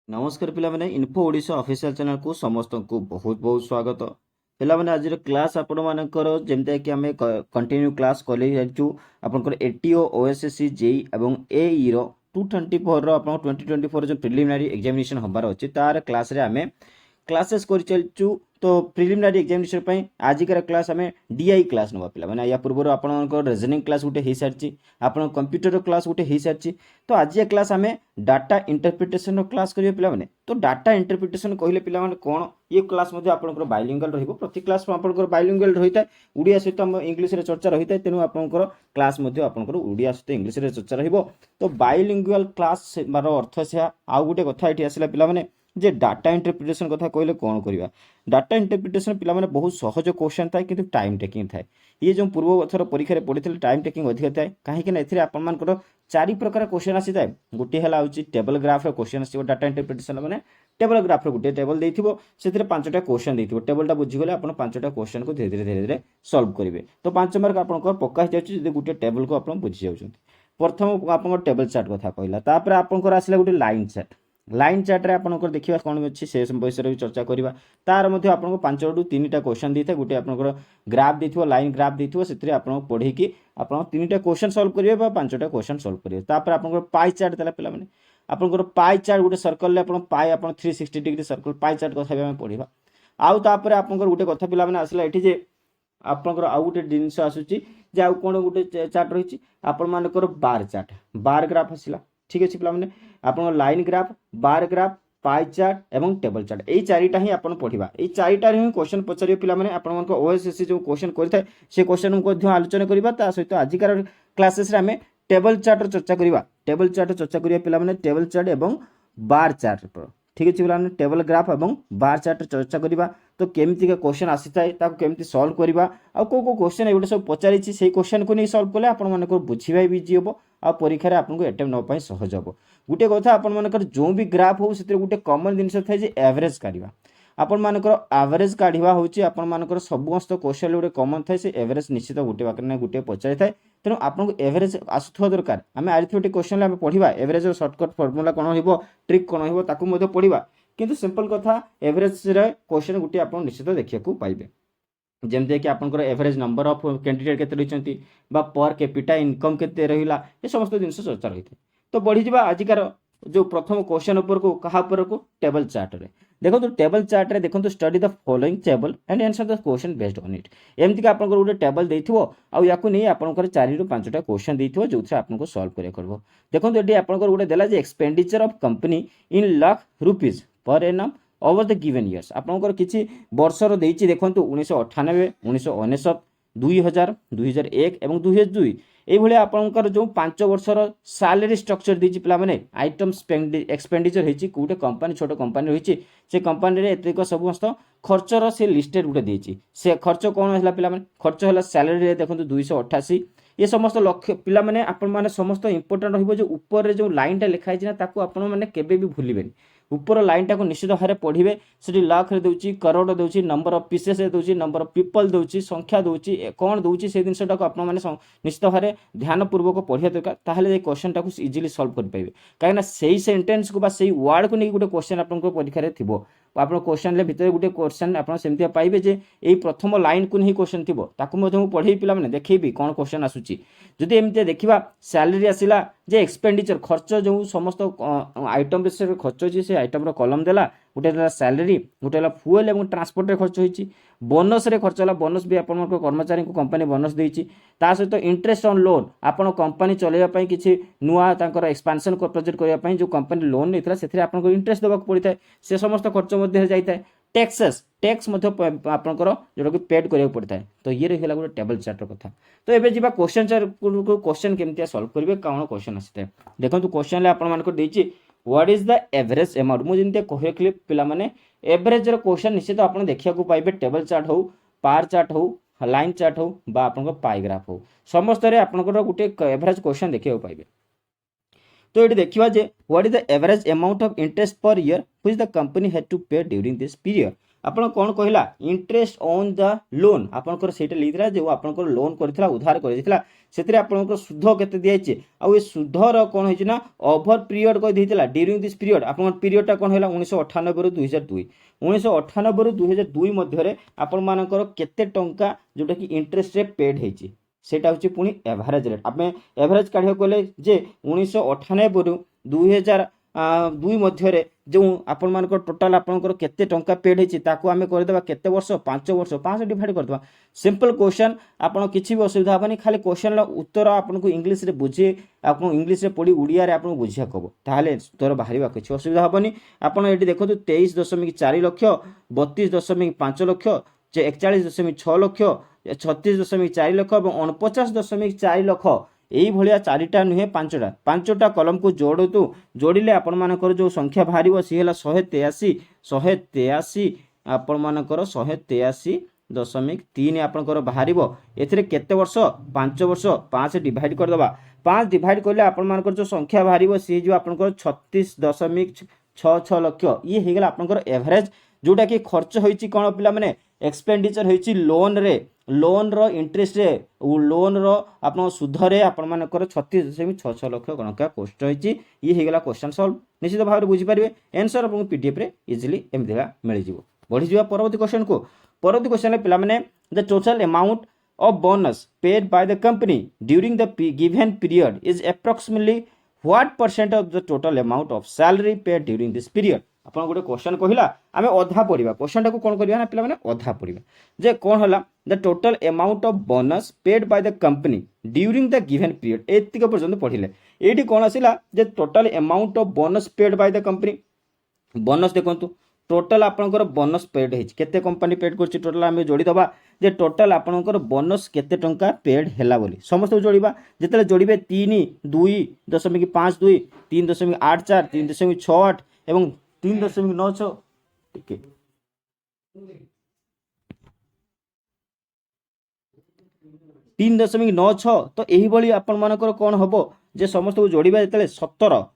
नमस्कार पिलामाने info Odisha official channel को समस्त को बहुत बहुत स्वागत। पिलामाने आज क्लास आपण मानकर जेमता कि आमे कंटिन्यू क्लास कले जाचु आपनकर एटीओ ओएसएससी जेई एवं एई रो 224 रो आपन 2024 जो प्रिलिमिनरी एग्जामिनेशन हबार अछि तार क्लास रे आमे क्लासेस कर चलचु। तो प्रिलिमिनरी एग्जामिनेशन पई आजिकर क्लास आमे डीआई क्लास नबा पिला माने या पूर्व आपनकर रीजनिंग क्लास गुटे हे सारची आपन कंप्यूटर क्लास गुटे हे सारची। तो आज क्लास आमे डाटा इंटरप्रिटेशन क्लास करियो पिला माने। तो डाटा इंटरप्रिटेशन कहले पिला माने कोन ये क्लास मध्ये आपनकर बाइलिंगुअल रहिबो प्रति क्लास आपनकर बाइलिंगुअल रहिता उड़िया सहित हम इंग्लिश रे चर्चा रहिता तेनु आपनकर क्लास मध्ये आपनकर उड़िया सहित इंग्लिश रे चर्चा रहिबो। तो बाइलिंगुअल क्लास मारो अर्थ से आ गुटे कथा एठी आसिला पिला माने जे डाटा इंटरप्रिटेशन कथा कहले कोन करिवा। डाटा इंटरप्रिटेशन पिला माने बहुत सहज क्वेश्चन थाए किंतु टाइम टेकिंग थाए। ये जो पूर्व थर परीक्षा रे पढिथिले टाइम टेकिंग अधिक थाए काहे कि ना एथिरे आपन मानकर चारि प्रकार क्वेश्चन आसी थाए। गुटे हला होची टेबल ग्राफ रे क्वेश्चन आसीबो डाटा इंटरप्रिटेशन माने टेबल ग्राफ रे गुटे टेबल देथिबो सेथिरे पांचटा क्वेश्चन देथिबो टेबलटा बुझी गले आपन पांचटा क्वेश्चन को धीरे धीरे सॉल्व करिवे। तो 5 मार्क आपन को पक्का हो जाउची जदि गुटे टेबल को आपन बुझी जाउछन। प्रथम आपन टेबल चार्ट कथा कहला तापर आपन को आसीला गुटे लाइन चार्ट। लाइन चार्ट रे आपन को देखिबा कोन अछि से विषय रे चर्चा करिबा। तार मध्ये आपन को 5 रु 3टा क्वेश्चन देथे गुटे आपन को ग्राफ देथिबो लाइन ग्राफ देथिबो सेथिरे आपन पढी कि आपन 3टा क्वेश्चन सॉल्व करिवे बा 5टा क्वेश्चन सॉल्व करिवे। तापर आपन को पाई चार्ट देला पिला माने आपन को पाई चार्ट गुटे सर्कल ले आपन पाई आपन 360 डिग्री सर्कल पाई चार्ट कथा हम पढिबा। आउ तापर आपन को गुटे कथा पिला माने आसला एठी जे आपन को आउ गुटे जिंस आसुची जे आउ कोन गुटे चार्ट रहिची आपन मान को बार चार्ट बार ग्राफ आसिला। ठीक अछि पिला माने आपन line graph bar graph pie chart एवं टेबल चार्ट एई चारिटा ही आपन पढिबा। एई चारिटा रे क्वेश्चन पचारियो पिला माने आपन मन को ओएसएससी जो क्वेश्चन करथाय से क्वेश्चन को ध्यान आलोचना करिबा। ता सहित आजिकार क्लासेस रे हमें टेबल चार्ट चर्चा करिबा। टेबल चार्ट चर्चा करिया पिला माने टेबल चार्ट एवं बार चार्ट पर। ठीक अछि पिला माने टेबल ग्राफ एवं बार चार्ट चर्चा करिबा। तो केमिति का क्वेश्चन आसी थाए ताको केमिति सॉल्व करिबा आ को क्वेश्चन एबे सब पचारि छि सेही क्वेश्चन को नै सॉल्व कले आपन मन को बुझिबा भी इजी होबो आ परीक्षा रे आपन को अटेम्प्ट न पई सहज होबो। गुटे कथा आपन मानकर जो भी ग्राफ हो सेते गुटे कॉमन जिनिस थाए जे एवरेज काढिबा। आपन मानकर एवरेज काढिबा होची आपन मानकर समस्त क्वेश्चन गुटे कॉमन थाए से एवरेज निश्चित गुटे बाकर नै गुटे पचारि थाए तेनु आपन को एवरेज आसुथवा दरकार। हमें अरिथमेटिक क्वेश्चन ले पढिबा एवरेज रो शॉर्टकट फार्मूला कोन होइबो ट्रिक कोन होइबो ताकू मध्ये पढिबा किंतु सिंपल कथा एवरेज रे क्वेश्चन गुटे आपन निश्चित देखिया को पाइबे। जेमते कि आपनकर एवरेज नंबर ऑफ कैंडिडेट केते रहिचंती बा पर कैपिटा इनकम केते रहिला ए समस्त जिंस चर्चा रहिथे। तो बढ़ी जिबा आजिकार जो प्रथम क्वेश्चन ऊपर को कहा ऊपर को टेबल चार्ट रे देखो। तो टेबल चार्ट रे देखो study the following table and answer the question based on it. एमति का आपनकर गुटे टेबल देथिबो आ याकू नै आपनकर 4 रु 5टा क्वेश्चन देथिबो जोथि आपनको सॉल्व करे करबो। देखो एडी आपनकर गुटे देला जे expenditure of company in lakh rupees per annum over the given years. आपनकर किछि वर्षर देइछि देखंतु 1998 1999 2000 2001 एवं 2002 एई भले आपनकर जो 5 वर्षर सैलरी स्ट्रक्चर देइछि पिला माने आइटम एक्सपेंडिचर हेछि कोटे कंपनी छोटो कंपनी रहिछि से कंपनी रे एतेक समस्त खर्चर से लिस्टेड गुटे देइछि। से खर्च कोन हला पिला माने खर्च हला सैलरी रे देखंतु 288 ये समस्त लक्ष्य पिला माने आपन माने समस्त इंपोर्टेंट रहिबो जो ऊपर रे जो लाइन टा लिखा हिछि ना ताकू आपन माने केबे भी भूलिबेनी। ऊपर लाइन टाको निश्चित भाव पढ़े से लाख रे दउची करोड़ दउची नंबर ऑफ पीसेस दउची नंबर ऑफ पीपल दउची संख्या दउची कौन दउची से जिनटा को आपन माने निश्चित भाव ध्यान पूर्वक पढ़िया दरकार ताहले ए क्वेश्चन टाको इजीली सॉल्व कर पाइबे। काहे ना सेही सेंटेंस को बा सेही वर्ड को नै गुटे क्वेश्चन आपन को परीक्षा रे थिबो आपन क्वेश्चन ले भितर गुटे क्वेश्चन आपन सेमति पाइबे जे एई प्रथम लाइन को नै क्वेश्चन थिबो ताकू मध्ये मु पढ़ेई पिला माने देखैबी कोन क्वेश्चन आसुची। जदि एमति देखिबा सैलरी आसिला जे एक्सपेंडिचर खर्च जो समस्त आइटम रे खर्च अछि से आइटम रो कॉलम देला गोटे देला सैलरी गोटे देला फ्यूल एवं ट्रांसपोर्ट रे खर्च होइछि। बोनस रे खर्च होला बोनस भी आपन को कर्मचारी को कंपनी बोनस देइछि। ता सहित इंटरेस्ट ऑन लोन आपन कंपनी चलेबा पई किछि नुवा तांकर एक्सपेंशन को प्रोजेक्ट करिया पई जो कंपनी लोन नेथरा सेथरे आपन को इंटरेस्ट देबाक पड़िଥାଏ से समस्त खर्च मध्ये जाइଥାଏ। टैक्स मध्ये आपनकर जोटा कि पेड करिया पड़िଥାଏ। तो ये रहिला गोटे टेबल चार्ट कथा। तो एबे जिबा क्वेश्चन चार्ट को क्वेश्चन केमतिया सॉल्व करिवे कोन क्वेश्चन आसीଥାଏ देखंतु क्वेश्चन ले आपन मानको देइछि what is the average amount मु जिनते कहले पिला माने एवरेज रो क्वेश्चन निश्चित आपन देखिया को पाइबे टेबल चार्ट हो पार चार्ट हो लाइन चार्ट हो बा आपन को पाई ग्राफ हो समस्त रे आपन को गुटे एवरेज क्वेश्चन देखिया को पाइबे। तो ये देखिवा जे what is the average amount of interest per year which the company had to pay during this period. आपन कोन कहला इंटरेस्ट ऑन द लोन आपन को सेटा लिखला जे आपन को लोन करथिला उधार करथिला से आपंकर सुध के दिखाई आउ ये सुधर कौन होना ओभर पीरियड कही ड्यूरिंग दिस पीरियड आप पीरियडटा कौन है 1998 रु 2002 1998 रु 2002 मध्य आपण मानकर केते टंका जोटा कि इंटरेस्ट रे पेड होती सेटा हूँ पुणी एवरेज रेट आम एवरेज काढ़ गले जे 1998 रु 2002 मध्य जो आपण मान टोटाल आपंकर केते टंका पेड होती आम करदे केते वर्ष 5 वर्ष 5 डिवाइड करदे सिंपल क्वेश्चन आपन किसी भी असुविधा हेनी खाली क्वेश्चन उत्तर आपको इंग्लीश रे बुझे आप इंग्लीश रे पढ़ी ओडिया रे आपन बुझिया कब ताहले उत्तर बाहर किसी असुविधा हेनी आपन ये देखो 23.4 लक्ष 32.5 लक्ष 41.6 लक्ष 36.4 लक्ष और 49.4 लक्ष यही भाया चारिटा नुहे पांचटा कलम को जोड़तु जोड़िले आपण मानकर जो संख्या बाहर सी है 183 आपण मानकर 183.3 आपंकर बाहर एथिरे केते वर्ष 5 वर्ष 5 डिवाइड करदबा 5 डिवाइड करले आपण मानकर जो संख्या बाहर सी जो आपंकर 36.66 लक्ष ये हो गला आपंकर एवरेज जोटा कि खर्च होइछि कोन पिला माने एक्सपेंडिचर होइछि लोन रो इंटरेस्ट रे लोन रो आपन सुध रे आपण मानकर 36.66 लक्ष गणका कष्ट होइछि ये हो गला क्वेश्चन सॉल्व निश्चित भाव बुझी पारिबे आंसर आपन पीडीएफ रे इजीली एमदिला मिल जिवो बढ़ी जिवा परवर्ती क्वेश्चन को परवर्ती क्वेश्चन में पिला माने the total amount of bonus paid by the company during the given period is approximately what percent of the total amount of salary paid during this period आपन गोटे क्वेश्चन कहला आमे अधा पढ़िबा क्वेश्चन टाको कोन करबा ना पिला माने अधा पढ़िबा जे कोन हला the total amount of bonus paid by the company during the given period एतिक पर्यंत पढ़िले एठी कोन आसिला जे total amount of bonus paid by the company bonus देखंतु टोटाल आपंकर बोनस पेड है केते कंपनी पेड करछि टोटाल आम जोड़ीदबा जे टोटाल आपंकर बोनस केते टंका पेड हैला बोली समस्त जोड़ीबा जेतले जोड़ीबे 3.2.52 3.84 3.68 एवं 3.96 टिके 3.96 तो यही भली आपण मानकर कोन हबो जे समस्त को जोड़ीबा जेतले 17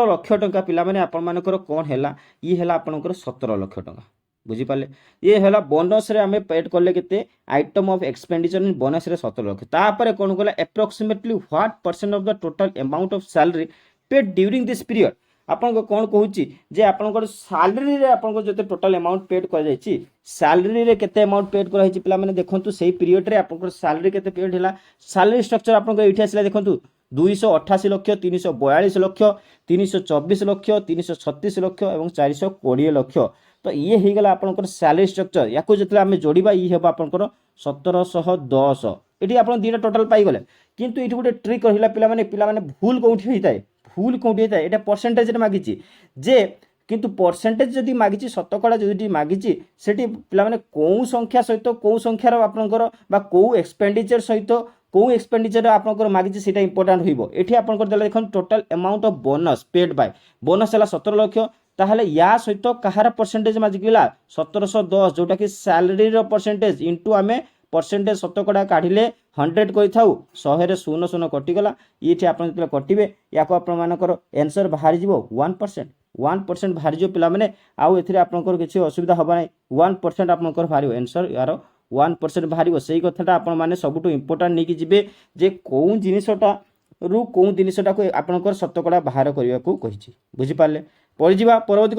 लक्ष टंका पिला माने आपण मानकर कोन हैला ये हैला आपनकर 17 लक्ष टंका बुझी पाले ये हैला बोनस रे हमें पेड करले केते item of expenditure in bonus रे 17 लक्ष तापर कोन गला approximately what percent of the total amount of salary paid during this period आपन को कोन कहूची जे आपनकर सैलरी रे आपन को जते टोटल अमाउंट पेड कर जायछि सैलरी रे केते अमाउंट पेड कर जायछि पिला माने देखंतु सेही पीरियड रे आपनकर सैलरी केते पेड हैला सैलरी स्ट्रक्चर आपन को एठी आसिला देखंतु 288 लक्ष 342 लक्ष 324 लक्ष 336 लक्ष और 420 लक्ष तो ये हो गला आपनकर सैलरी स्ट्रक्चर या जतले आम जोड़ीबा ये हेबा आपनकर 1710 एठी आपन दीटा टोटल पाई गले किंतु एठी गोटे ट्रिक रहिला पिला माने भूल कोठी होइताय एटा परसेंटेज रे मागिछि जे किंतु परसेंटेज जदि मागिछि शतकड़ा जदि मागिछि सेठी पिला माने को संख्या सहित को संख्यार आपनकर बा को एक्सपेंडिचर सहित को एक्सपेंडिचर आपनकर मागिछि सेटा इंपोर्टेंट होइबो एठी आपनकर देला देखन total amount of bonus paid bye bonus हला 17 लक्ष ताहले या सहित कहार परसेंटेज मागिला 1710 जोटा कि सैलरी रो परसेंटेज इनटू आमे परसेंटेज शतकड़ा काढिले 100 करि थाउ 100 रे 00 कटि गला एठी आपन जतले कटिबे याको आपन मानकर आंसर बाहर जिवो 1% बाहर जो पिला माने आउ एथिरे आपनकर किछि असुविधा होबा नै 1% आपनकर बाहर आंसर यार 1% बाहर सही कथाटा आपण माने सबुटो इंपोर्टेंट नहीं कि जिबे जे कोन जिनिसटा रु कोन जिनिसटा को आपनकर शतकड़ा बाहर करिया को कहिछि बुझि पाले पढि जिबा परवर्ती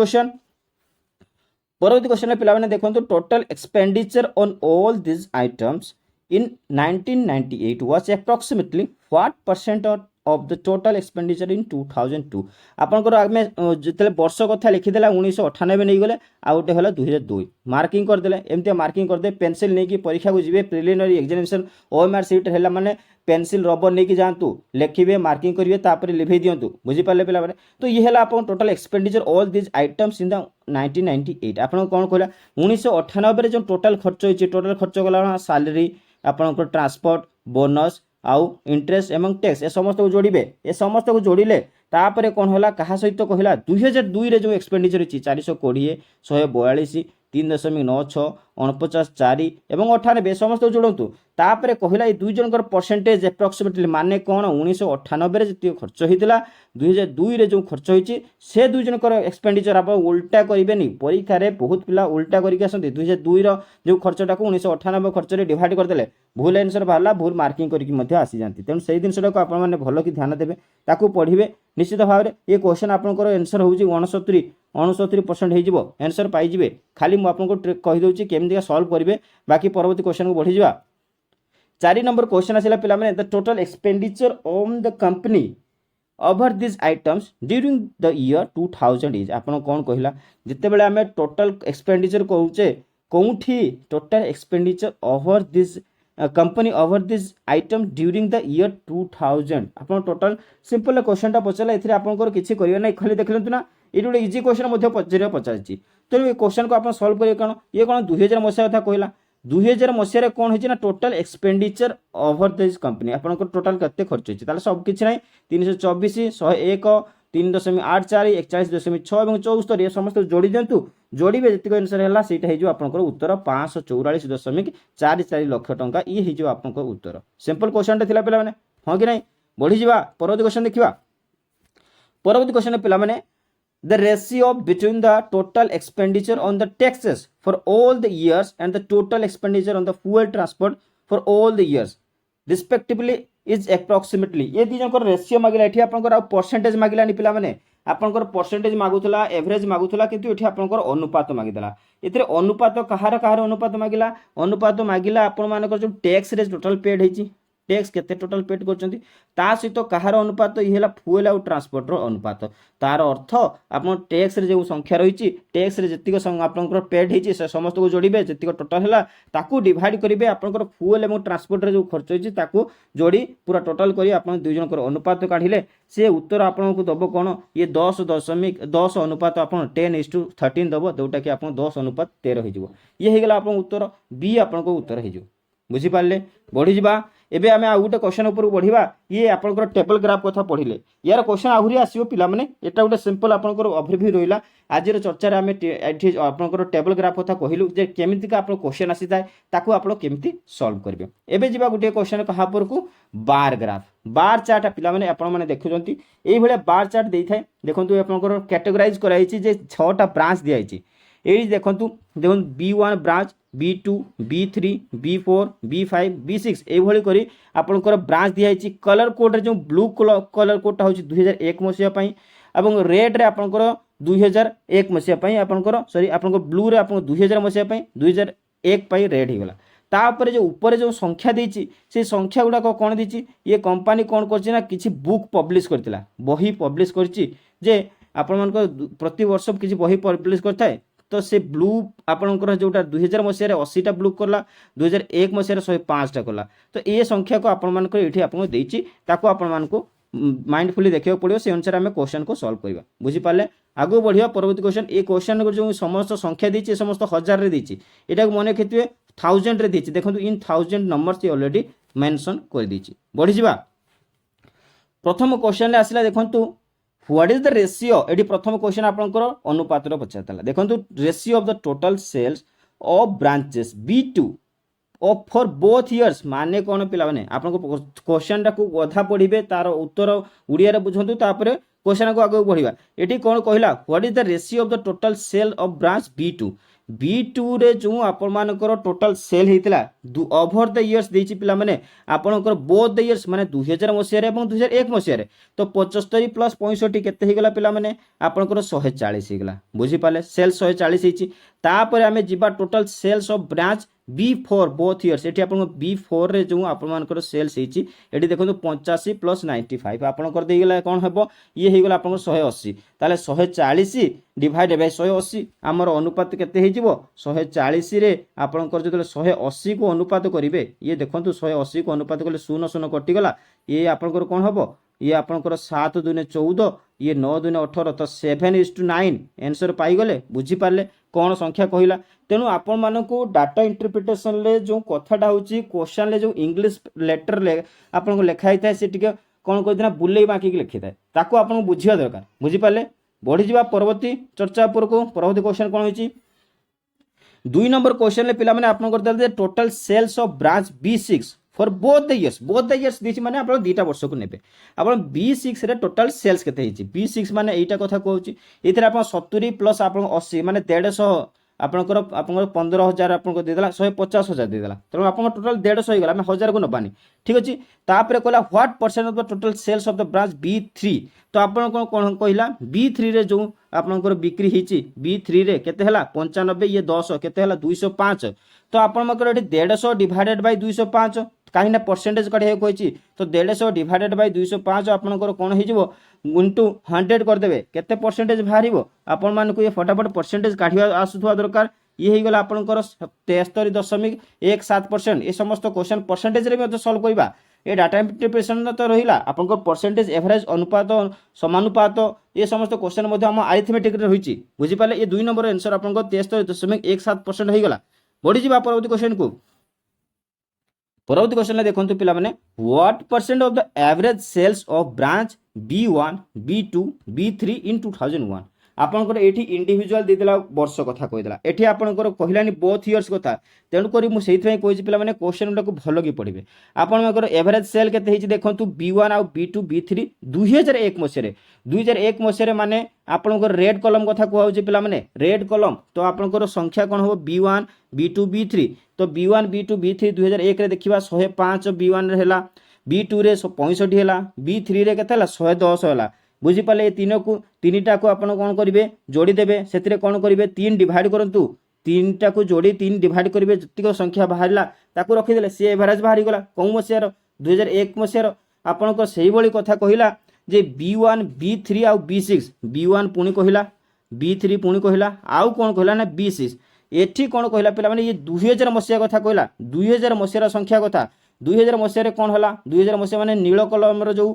क्वेश्चन पिला माने देखंतु total expenditure on all this items in 1998 was approximately what percent of the total expenditure in 2002 आपनकर आमे जतले वर्ष कथा लिखि देला 1998 नै गले आ उटे होला 2002 मार्किंग कर देले एमते मार्किंग कर दे पेंसिल नै कि परीक्षा को जिवे प्रिलिमिनरी एग्जामिनेशन ओएमआर सीट हैला माने पेंसिल रबर नै कि जानतु लिखिबे मार्किंग करिवे तापर लिभे दियंतु बुझि पाले पिला माने तो ये हैला आपन total expenditure all this items in the 1998 आपन कोन कहला 1998 रे जो टोटल खर्च होइछि टोटल खर्च गला सैलरी आपनकर ट्रांसपोर्ट बोनस आउ इंटरेस्ट एवं टैक्स ए समस्त को जोड़िबे ए समस्त को जोड़िले तापरे कोन होला कहा सहित कहला 2002 रे जो एक्सपेंडिचर अछि 420 142 3.96 49 4 এবং 98 समस्त जोड़तु तापर कहला ये दुई जनकर परसेंटेज एप्रोक्सीमेटली माने कौन 1998 जितने खर्च होता 2002 जो खर्च होती से दुई जनकर एक्सपेंडिचर आप उल्टा करेंगे परीक्षा रे बहुत पिला उल्टा करके आसती 2002 जो खर्चटा को 1998 खर्च डिवाइड करदे भूल आंसर बाहर भूल मार्किंग करके आसी जाती तेणु से जिनटा को आपने भल कि ध्यान देवे ताकू पढ़े निश्चित भाव में ये क्वेश्चन आपंकर आंसर हूँ 69% हो आंसर पाइबे खाली मुझे कहीदे केमी सल्व करेंगे बाकी परवर्ती क्वेश्चन को बढ़ी जा 4 नंबर क्वेश्चन आसला pay the total expenditure on the company over this items during the year 2000 is आप कौन कहला जिते बड़े आम टोटल एक्सपेंडिचर कौचे कौटी total expenditure over this company over this item during the year 2000 आप टोटल सिंपल क्वेश्चन पचारा ए आपंकर किसी करेंगे ना खाली देख लें ना ये गोटे इजी क्वेश्चन पचार तेणु ये क्वेश्चन को आप सल्व करेंगे कौन ये कौन 2000 मसीहा कथा कहला 2000 मसीह कौन होना total expenditure over this company आप टोटल केते खर्च होता सब किसी ना 324 101 3.84 41.6 और 74 समस्त जोड़ी दिंतु जोड़े जितक आंसर है सहीटा हो उत्तर 544.44 लाख टंका ये हो आप उत्तर सिंपल क्वेश्चन था पे हाँ कि नहीं बढ़ी जा परवर्ती क्वेश्चन देखा परवर्ती क्वेश्चन पे the ratio between the total expenditure on the taxes for all the years and the total expenditure on the fuel transport for all the years respectively is approximately ये दी जनकर रेशियो मागिला एठी आपनकर आ percentage मागिला नि पिला माने आपनकर percentage मागुथला average मागुथला किंतु एठी आपनकर अनुपात मागिदला एतरे अनुपात कहार अनुपात मागिला आपन मानकर जो टैक्स रे टोटल पेड हेची टैक्स केते टोटल पेड करछंती ता सहित कहार अनुपात ये है फुएल आउ ट्रांसपोर्टर अनुपात तार अर्थ आप टैक्स रे जो संख्या रही टैक्स रे जतिक आपंकर पेड होती से समस्त को जोड़े जतिक टोटल है ताकू डिवाइड करेंगे आपंकर फुएल और ट्रांसपोर्टर जो खर्च होती ताकू जोड़ी पूरा टोटल कर आप दुई जनकर अनुपात काढ़िले से उत्तर आपको दब कौन ये 10 अनुपात आप 10:13 दब जोटा कि आप 10 अनुपात 13 हो ये होगा आप उत्तर बी आपको उत्तर हो बुझीपारे बढ़ी जा एबे आमे आ गोटे क्वेश्चन ऊपर बढ़िबा ये आपनकर टेबल ग्राफ कथा पढ़िले यार क्वेश्चन आहुरी आसीओ पिला माने एटा गोटे सिंपल आपनकर ओवरव्यू रहिला आजिर चर्चा रे आमे एठी आपनकर टेबल ग्राफ कथा कहिलु जे केमिति का आपन क्वेश्चन आसी जाय ताकू आपन केमिति सॉल्व करबे एबे जिबा गोटे क्वेश्चन कहा पर को बार ग्राफ बार चार्ट पिला माने आपन माने देखुचंती एई भले बार चार्ट देई थाए देखंतु आपनकर कैटेगराइज कराइछि जे 6टा ब्रांच दियाइछि एई देखंतु B1 branch B2 B3 B4 B5 B6 एभली करी आपनकर ब्रांच दियाइछि कलर कोड रे जो ब्लू कलर कोडटा होछि 2001 मसिया पई एवं रेड रे आपनकर 2001 मसिया पई आपनकर सॉरी आपनकर ब्लू रे आपन 2000 मसिया पई 2001 पई रेड हिगला तापर जो ऊपर जो संख्या देछि से संख्या गुडा को कोन देछि ये कंपनी कोन करछि ना किछि बुक पब्लिश करथिला बही पब्लिश करछि जे आपन मानकर प्रति वर्ष किछि बही पब्लिश करथाय तो से ब्लू आपनकर जोटा 2000 मसीह 80टा ब्लू करला 2001 मसीह 105टा करला तो ये संख्या को आपण मानकर एठी आपन देछि ताको आपण मानको माइंडफुली देखियो पड़ियो से अनुसार हमें क्वेश्चन को सॉल्व करबा बुझी पाले आगो बढ़िया परवर्ती क्वेश्चन ए क्वेश्चन को जो समस्त संख्या देछि समस्त हजार रे देछि एटा को मने केतवे 1000 रे देछि देखंतु इन 1000 नंबर्स ये ऑलरेडी मेंशन कर देछि बढ़ी जिबा प्रथम क्वेश्चन रे आसिला देखंतु व्हाट इज द रेशियो एडी प्रथम क्वेश्चन आपनकर अनुपात रो पचारतला देखंतु ratio of the total sales of branches B2 of for both years माने कोन पिला माने आपनको क्वेश्चन टा को गधा पढिबे तार उत्तर उड़िया रे बुझंतु तापर क्वेश्चन को आगे बढ़िबा एठी कोन कहला what is the ratio of the total sale of branch B2 रे जो आपण मानकर टोटल सेल हेतिला ओवर द इयर्स देछि पिला माने आपनकर बोथ द इयर्स माने 2000 मसिया रे एवं 2001 मसिया रे तो 75 प्लस 65 केते हेगला पिला माने आपनकर 140 हेगला बुझी पाले सेल 140 हेछि तापर हमें जिबा total sales of branch B4 both years एठी आपन B4 रे जो आपन मानकर सेल्स हेछि एठी देखंतु 85 प्लस 95 आपन कर देइ गेला कोन हेबो ये हे गेला आपन 180 ताले 140 डिवाइड बाय 180 हमर अनुपात केते हे जिवो 140 रे आपन कर जतले 180 को अनुपात करिवे ये देखंतु 180 को अनुपात करले 0 0 कटि गला ये आपन कर कोन हेबो ये आपनकर 7 2 14 ये 9 2 18 तो 7:9 आंसर पाई गले बुझी पारले कौन संख्या कहला तेणु आपण मानकू डाटा इंटरप्रिटेशन ले जो कथाटा होची क्वेश्चन ले जो इंग्लिश लेटर ले आपन को लिखाई थाए से टिके कोन कहिदना बुलेई बाकी के लिखि थाए ताको आपन बुझिया दरकार बुझी पारले बढ़ी जिबा परवर्ती चर्चा पर को परवर्ती क्वेश्चन कोन होची दुई नंबर क्वेश्चन पिला माने आपन करते total sales of branch B6 for both the years दीची माने आपण दुईटा वर्ष को नेबे आपण B6 रे टोटल सेल्स केते हिची B6 माने एटा कथा कहूची एथिरे आपण 70 प्लस आपण 80 माने 150 आपणकर 15,000 आपको देदेला 150,000 देदेला तेणु आप टोटाल 150 हो गला आम 1000 को नबानी ठीक अच्छे तापर कहला what percent of the total sales of the branch B3 तो आप कौन कहला B3 रे जो आपंकर बिक्री होती B3 रे केते हला 95 ये 10 केते हला 205 तो आपंकर 150 डिवाइडेड बाय 205 कहीं ना परसेंटेज काढ़े कही तो 150 डिवाइडेड बाय 205 आपंकर कौन हो इंटू 100 करदे केते परसेंटेज बाहर आपण मानक ये फटाफट परसेंटेज काढ़ा आसुवा दरकार ये हो गला आपंकर 73.17% ये समस्त क्वेश्चन परसेंटेज रे सॉल्व करवा ये डाटा इंटरप्रिटेशन तो रहा आपंकर परसेंटेज एवरेज अनुपात समानुपात ये समस्त क्वेश्चन आम आरिथमेटिक रही बुझीपारे ये 2 नंबर आंसर आप 73.17% हो गला बढ़ी जा परवर्ती क्वेश्चन को परवर्ती क्वेश्चन देखो पिला माने what percent of the average sales of branch B1 B2 B3 in 2001 आपनकर एठी इंडिविजुअल देदेला वर्ष कथा कहिदेला एठी आपनकर कहिलानी बोथ इयर्स कथा तेणु करी मु सेहि थई कहिछि पिला माने क्वेश्चन टाको भलो की पढिबे आपनकर एवरेज सेल केते हिछि देखंतु B1 आ B2 B3 2001 मसिरे 2001 मसिरे माने आपनकर रेड कॉलम कथा कहउछि पिला माने रेड कॉलम तो आपनकर संख्या कोन हो B1 B2 B3 तो B1 B2 B3 2001 रे देखिबा 105 B1 रे हैला B2 रे 65 हैला B3 रे केते हैला 110 हैला बुझीपारे तीनटा को आप कौन करेंगे जोड़ीदेवे से कौन करेंगे 3 डिवाइड करूँ 3टा को जोड़ी 3 डिवाइड करेंगे जितक संख्या बाहर ताकू रखीदे सी एवरेज बाहरी गला कौ मसीहार 2001 मसीहार आपंकर से भाई कथा कहला जे B1 B3 आउ B6 B1 पुणी कहला B3 पुणी कहला आउ कौन कहला ना B6 एठी कौन कहला पिला माने ये 2000 मसीहा कथा कहला 2000 मसीहार संख्या कथा 2000 मसीह कौन है 2000 मसीहा माने नील कलम जो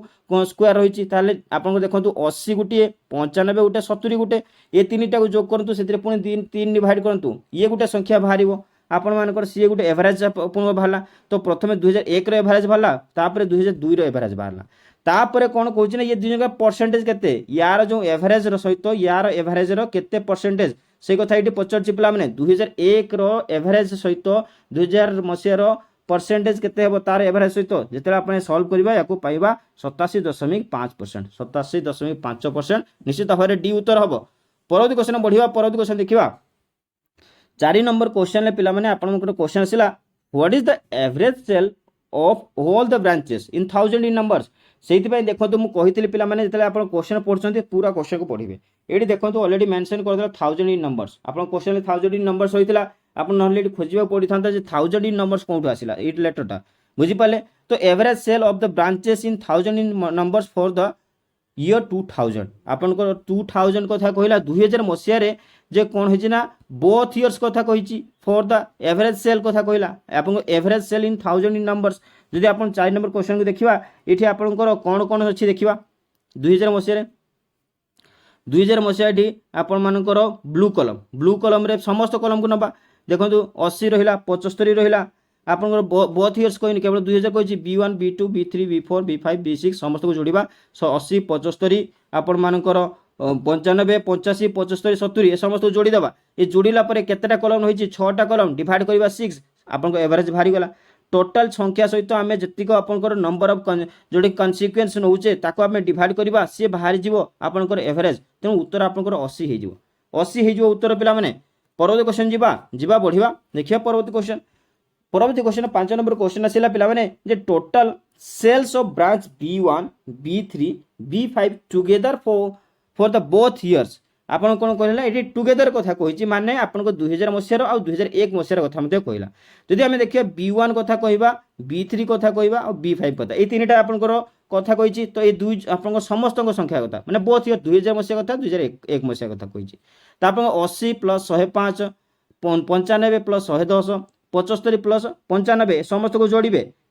स्क्वायर रही आपको देखो 80 गोटे 95 गोटे 70 गोटे ये 3टा को जोग करूँ से पुणी 3 डिवाइड करूँ ये गोटे संख्या बाहर आपण मानकर सी गोटे एवरेज बाहर तो प्रथम 2001 रो एवरेज बाहर तापर 2002 रो एवरेज बाहर तापर कौन कहूँ ना ये दुई परसेंटेज केते यार जो एवरेज सहित यार एवरेज केते परसेंटेज से कथा ये पचार पिला माने 2001 रो एवरेज सहित 2000 मसीहार परसेंटेज केते हेबो तार एवरेज सहित जेते आपने सॉल्व करबा याको पाइबा 87.5% 87.5% निश्चित भाव डी उत्तर हम परवर्ती क्वेश्चन बढ़िया परवर्ती क्वेश्चन देखिबा 4 नंबर क्वेश्चन ले पिला माने आपनकर क्वेश्चन आसिला what is the average sale of all the branches in 1000 in numbers सेति पय देखो मु कहितली पिला माने जेते आपण क्वेश्चन पढछन्ते पूरा क्वेश्चन को पढिबे एडी देखो ऑलरेडी मेंशन कर देला 1000 इन नंबर्स आपण क्वेश्चन 1000 इन नंबर्स होइतिला आपण नहले खोजिबा पड़ी था 1000 इन नंबर्स कोठू आसिला एट लेटरटा बुझी पाले तो average sale of the branches in 1000 in numbers for the year 2000 आपण को 2000 कथा कहला 2000 मसिया रे जे कोन होइछि ना बोथ इयर्स कथा कहिछि फॉर द एवरेज सेल कथा कहला आपण average cell in 1000 in numbers जदि आपण 4 नंबर क्वेश्चन को देखिबा एठी आपणकर कोन कोन अछि देखिबा 2000 मसिया रे 2000 मसिया एठी आपण मानकर ब्लू कलम रे समस्त कलम को नबा देखो 80 रहा 75 रहा आप बोथ इयर्स कहनी केवल 2000 कही B1 B2 B3 B4 B5 B6 समस्त को जोड़ा 80 75 आपण मानकर 95 85 75 70 ये समस्त को जोड़ीदेवा ये जोड़ला केतेटा कलम रही 6टा कलम डिवाइड करवा 6 आपन एवरेज बाहरी गला टोटाल संख्या सहित आम जी आपंकर नंबर ऑफ जो कन्सिक्वेन्स नौचे ताको आम डिवाइड करवा सी बाहरी जीव आपंकर एवरेज तेणु उत्तर आपंकर 80 हो उत्तर पिला माने परवर्ती क्वेश्चन जीवा बढ़िया देखिए परवर्ती क्वेश्चन 5 नंबर क्वेश्चन आसिला पिला माने जे total sales of branch B1 B3 B5 together for the both years आपन कोन कहला एटी टुगेदर कथा कहिछि माने आपन को 2000 मसिया और 2001 मसिया कथा मते कहला जदि आमे देखिया B1 कथा कहबा B3 कथा कहबा और B5 कथा ए तीनटा आपन को कथा कहिछि तो ए दुई आपन समस्त संख्या कथा माने बोथ इयर 2000 मसिया कथा 2001 मसिया कथा कहिछि त आपन 80 प्लस 105 95 प्लस 110 75 प्लस 95 समस्त को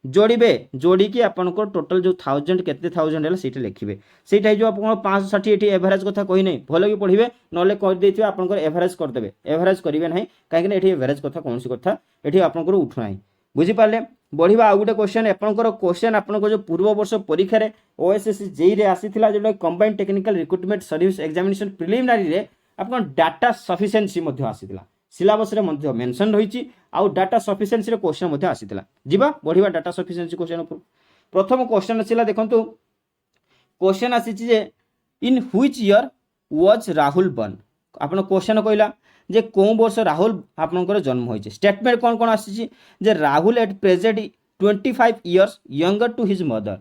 जोड़िबे जोड़िकी आपनको टोटल जो 1000 केते 1000 है सेटा लिखिबे सेटा जो आपन 560 एटी एवरेज कथा कहि नै भलो कि पढिबे नले कर देथिबे आपनको एवरेज कर देबे एवरेज करिवे नै काहे कि एटी एवरेज कथा कोनसी कथा एटी आपनको उठु नै बुझी पाले बढ़िबा आ गुटे क्वेश्चन आपनको क्वेश्चन आपनको जो पूर्व वर्ष परीक्षा रे ओएसएससी जेई रे आसीथिला जो combined technical recruitment service examination preliminary रे आपन डाटा सफिशिएंसी मध्ये आसीथिला सिलेबस रे मध्य मेंशन रही आउ डाटा सफिशिएंसी रे क्वेश्चन मध्य आसीतिला जिबा बढ़िबा डाटा सफिशिएंसी क्वेश्चन ऊपर प्रथम क्वेश्चन आसीला देखंतु क्वेश्चन आसीची जे in which year was Rahul born आपण क्वेश्चन कहला जे को वर्ष राहुल आपनकर जन्म होइছে स्टेटमेंट कोन कोन आसीची जे Rahul at present 25 years younger to his mother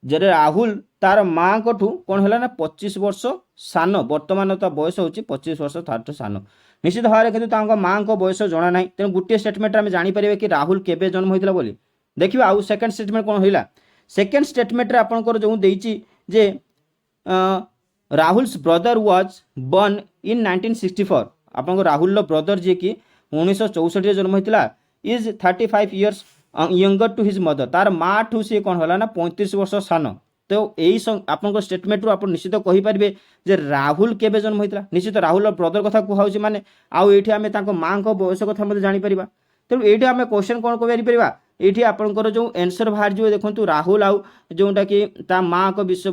जरे राहुल तार माँ कठू कौन है ना 25 वर्ष सान बर्तमान तो बयस हो 25 वर्ष तार सान निश्चित भाव में कि माँ को बयस जना ना तेणु गोटे स्टेटमेंट आम जापर कि राहुल केबे जन्म होता बोली देखिए आउ सेकेंड स्टेटमेंट कौन होइला सेकेंड स्टेटमेंट आपंकर जो देइछि जे Rahul's brother was born in 1964 आपन राहुल ब्रदर जी की 1964 जन्म होता is 35 years younger to his mother तार माँ ठू सी कौन है ना 35 वर्ष सान तो यही आप स्टेटमेंट रू आप निश्चित कहींपारे जे राहुल केबे जन्म होता निश्चित राहुल ब्रदर कथा कहूँ माने आउ ये आम माँ को बयस कथा जापर तेणु ये आम क्वेश्चन कौन कह ये आपंकर जो एनसर बाहर जो देखो राहुल आउ जोटा कि माँ को विषय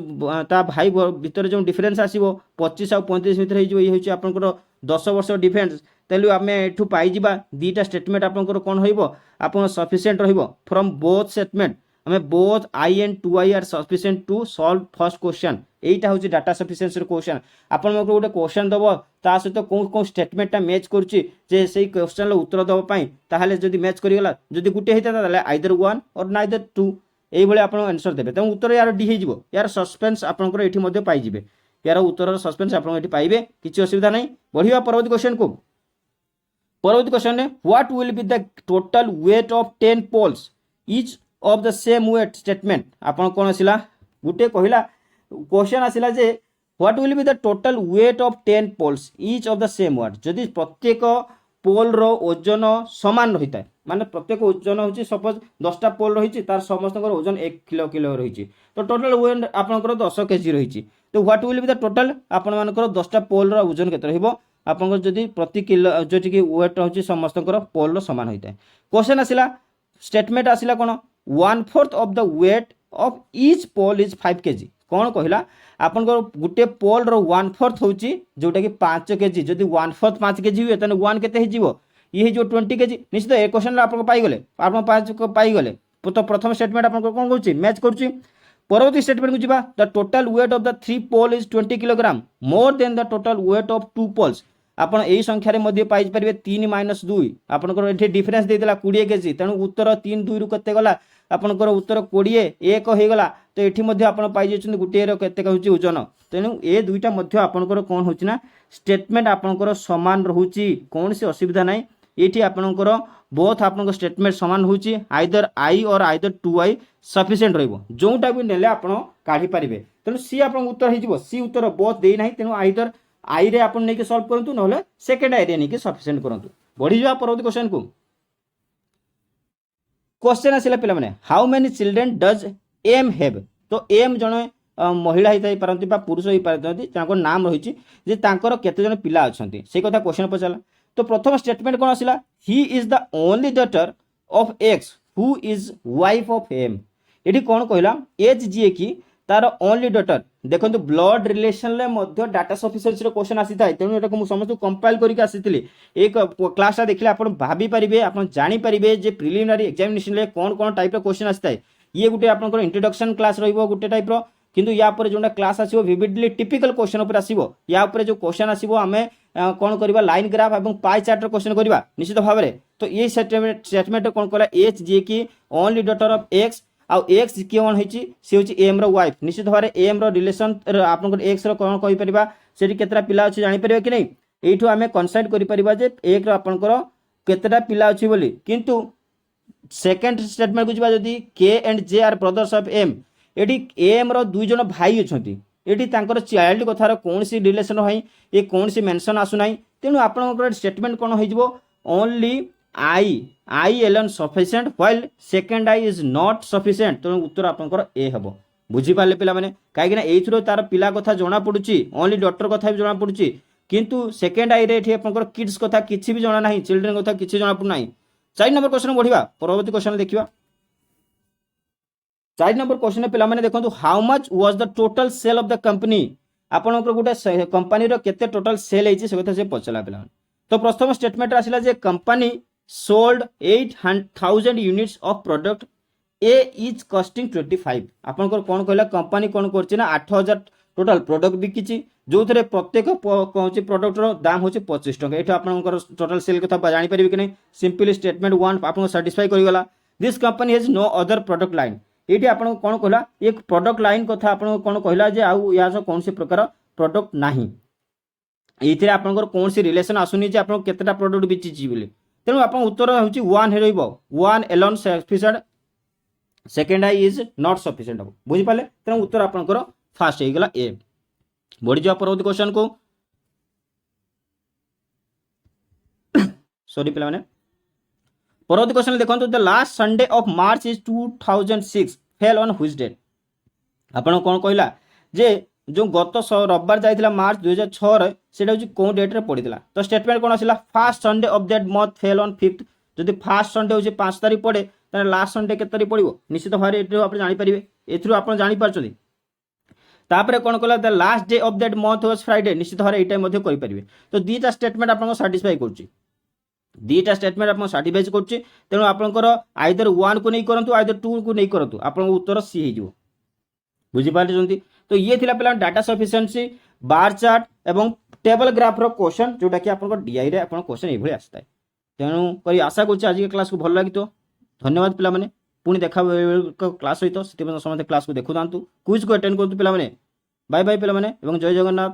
ता भाई भितर जो डिफरेन्स आसो 25 आउ 35 भितर ये हूँ आपंकर 10 वर्ष डिफरेन्स तेलु आम एठू पाइबा दीटा स्टेटमेंट आपंकर कौन हो सफिशिएंट फ्रॉम बोथ स्टेटमेंट आम both I and two I are sufficient to solve first question यहीटा हूँ डाटा सफिशिएंसी क्वेश्चन आपन गोटे क्वेश्चन दब ता सहित कौन कौन स्टेटमेंटा मैच करुच्चे से क्वेश्चन उत्तर दवाई ताहले जदि मैच करिगला जदि गुटे होता आइदर 1 और नाइदर 2 ये आप आंसर देते तेणु उत्तर यार डी हो यार सस्पेंस आपंकर ये पाइबे यार उत्तर सस्पेंस आप पाइबे किसी असुविधा नहीं बढ़िया परवर्ती क्वेश्चन को परवर्ती question what will be the total weight of 10 poles each of the same weight statement आपन कौन आसिला गुटे कहला क्वेश्चन आसिला जे what will be the total weight of 10 poles each of the same weight जदि प्रत्येक पोल रो ओजन समान रही है माने प्रत्येक ओजन होची सपोज 10टा पोल रही तार समस्त ओजन 1 किलो रही तो टोटल वेट आपनकर 10 केजी रही तो what will be the total आपण मानकर 10टा पोल रो ओजन केते रहइबो आपनकर जदि प्रति किलो जोटी कि वेट होची समस्त पोल रो समान होइता क्वेश्चन आसिला स्टेटमेंट आसिला कोन 1/4 of the weight of each pole is 5 kg कौन कहला आपन गोटे पोल रो 1/4 होची जोटा कि 5 केजी जदि 1/4 5 केजी हुए तने 1 केते हिजिवो ये जो 20 केजी निश्चित ए क्वेश्चन आपन पाई गले आपन 5 को पाई गले तो प्रथम स्टेटमेंट आपन कोन कहूची मैच करूची परवर्ती स्टेटमेंट को जिबा the total weight of the 3 pole is 20 kilogram more than the total weight of 2 poles आपन एही संख्या रे मध्ये पाई परिबे 3 - 2 आपन एठी डिफरेंस देदेला 20 केजी तेणु उत्तर 3 2 रु कते गला आपनकर उत्तर 20 1 हो गला तो एठी मध्ये आपन पाई जेछन गुटे रो कते कहूची ओजन तेणु ए दुईटा मध्ये आपनकर कोन होची ना स्टेटमेंट आपनकर समान रहूची कोन से असुविधा नाही एठी आपनकर बोथ आपनकर स्टेटमेंट समान होची आइदर आई और आइदर 2i सफिशिएंट रहइबो जोटा भी नेले आपन काढी परिबे तेणु सी आपन उत्तर हिजिबो सी उत्तर बोथ देई नाही तेणु आइदर आई रे आपन नै के सॉल्व करंतु नहले सेकंड आई रे नै के सफिशिएंट करंतु बढ़ी जा परवर्ती क्वेश्चन को क्वेश्चन आसिला पिला माने how many children does M have तो एम जने महिला ही पारती पुरुष ही पारती नाम रही जे तांकर केते जन पिला अछंती से कथा क्वेश्चन पचाला तो प्रथम स्टेटमेंट कौन आसिला he is the only daughter of X who is wife of M एठी कौन कहला एच जी की तार ओनली डॉटर देखो ब्लड रिलेशन ले मध्य डाटा सफिशिएंसी रो क्वेश्चन आसी थाए तेणु एटा समस्त कंपाइल करके आसीथिली एक क्लास देखले आपण भाबी परिबे आपण जानि परिबे जे प्रिलिमिनरी एग्जामिनेशन ले कोन कोन टाइप रो क्वेश्चन आसी थाए ये गुटे आपनकर इंट्रोडक्शन क्लास रहइबो गुटे टाइप रो किंतु या पर जोंडा क्लास आसीबो विविडली टिपिकल क्वेश्चन ऊपर आसीबो या ऊपर जो क्वेश्चन आसीबो हमें कोन करबा लाइन ग्राफ एवं पाई चार्ट रो क्वेश्चन करबा निश्चित भाव में तो ये स्टेटमेंट कोन कहला एच जे की ओनली डॉटर ऑफ एक्स आउ एक्स कौन होची सी होची एम रो वाइफ निश्चित भाव में एम रो रिलेशन आपन एक्स रो कोन कहि परिबा सेठी केतरा पिला अछि जानि परिबा कि नै एठू हमें कन्सेप्ट करि परिबा जे एक रो आपनकर केतरा पिला अछि बोली किंतु सेकंड स्टेटमेंट को जिबा जदी K and J are brothers of M एठी एम रो दुई जन भाई अछंती एठी तांकर चाइल्ड कथार कौन सी रिलेशन है ये कौन सी मेंशन आसु नै तेनु आपनकर स्टेटमेंट कोन होई जिवो only I alone sufficient while second I is not sufficient तो उत्तर आपनकर ए हबो बुझी पाले पिला माने काहे कि ना एथरो तार पिला कथा जणा पडुची ओनली डॉक्टर कथा भी जणा पडुची किंतु सेकंड आई रे एठी आपनकर किड्स कथा किछि भी जणा नाही चिल्ड्रन कथा किछि जणा पडु नाही 4 नंबर क्वेश्चन बढ़िया परवर्ती क्वेश्चन देखिबा 4 नंबर क्वेश्चन पिला माने देखंतु how much was the total sale of the company आपनकर गुटे कंपनी रो केते टोटल सेल हेची से कथा से पचला पिला तो प्रथम स्टेटमेंट आसिला जे company sold 8,000 units of product A is costing 25। आपनकर कौन कहला कंपनी कौन करछि ना 8,000 टोटल प्रोडक्ट बिकिछि जो थे प्रत्येक कौन प्रोडक्टर दाम हूँ 25 टका। ये आपंकर टोटाल सेल कथा जापर कि नहीं सिंपली स्टेटमेंट वन आपको साटिस्फाई करगला। This company has no other product line ये आपको कौन कहला एक प्रोडक्ट लाइन कथा आपको कौन कहला जे आउ या कौन सी प्रकार प्रोडक्ट नाही ये आपंकर कौन सी रिलेसन आसुनी आप केतेटा प्रोडक्ट बेची बोली तेणु आप उत्तर हूँ one one alone sufficient second I is not sufficient हम बुझिपारे तेणु उत्तर आपंकर फास्ट होगा ए। बढ़ी जाओ परवर्ती क्वेश्चन को सॉरी पे परवर्ती क्वेश्चन देखो the last Sunday of March is 2006 fell on which date. आपन कौन कहला जे जो गत रविवार जाइथिला मार्च 2006 रे सेटा होची कोन डेट रे पड़िथिला। तो स्टेटमेंट कोन आसिला first Sunday of that month fell on 5th। जदि फर्स्ट संडे होची 5 तारिख पड़े त लास्ट संडे केते तारिख पड़िबो निश्चित भारे एथरो आपण जानि परिबे एथरो आपण जानि पारछथि। तापरे कौन कहला the last day of that month was Friday निश्चित भाव ये मध्य करें। तो दीटा स्टेटमेंट आपको साटिस्फाई कर दीटा स्टेटमेंट आपको साटिस्फाई कर तेणु आपंकर आइदर वन को नहीं करूँ आइदर टू को नहीं करूँ आप उत्तर सी हो बुझीपारे। तो ये थिला पे डाटा सफिशिएंसी बार चार्ट एवं टेबल ग्राफ रो क्वेश्चन जोटा कि आप डीआई रे आप क्वेश्चन ये आसता है। तेणु करी आशा कर आज के क्लास को भल लगी तो धन्यवाद पिलामाने पुणी देखा क्लास सहित समस्त क्लास को देखु था क्विज को अटेंड करूँ पिलामाने। बाय बाय पिलामाने एवं जय जगन्नाथ।